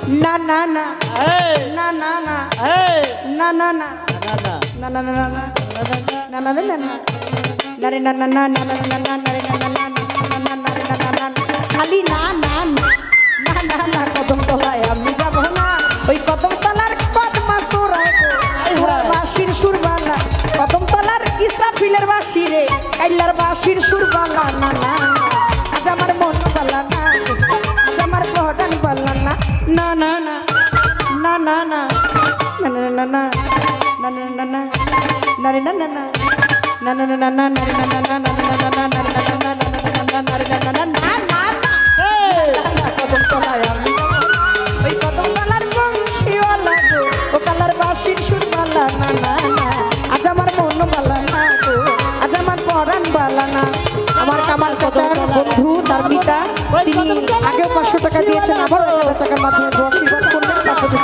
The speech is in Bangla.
না না না না না না না না না না না না না না না না না নারে না না না না না না না নারে না না না না না নারে না না না খালি না না না না না না কদম তলায় আমি যাব না ওই কদম তলার কদমা সুরায় সুরার বাঁশির সুর বাংলা কদম তলার ইসরাফিলের বাঁশি রে কাইলার বাঁশির সুর বাংলা না না আজ আমার মন বালা না আজ আমার পহটান বালা না না না না না না না না না না না না না না নারে না না না না না না না নারে না না না না না না নারে না না না না নারে না না না না না কদম তলায় আমি ওই কদম তলার বংশীওয়ালা গো ও কালার বাঁশির সুর বালা না না না আজ আমার মন বালা না গো আজ আমার পরাণ বালা না আমার কামাল চাচার বন্ধু তার পিতা তিনি আগেও 500 টাকা দিয়েছেন আবার 1000 টাকার মাধ্যমে আশীর্বাদ করলেন তার প্রতি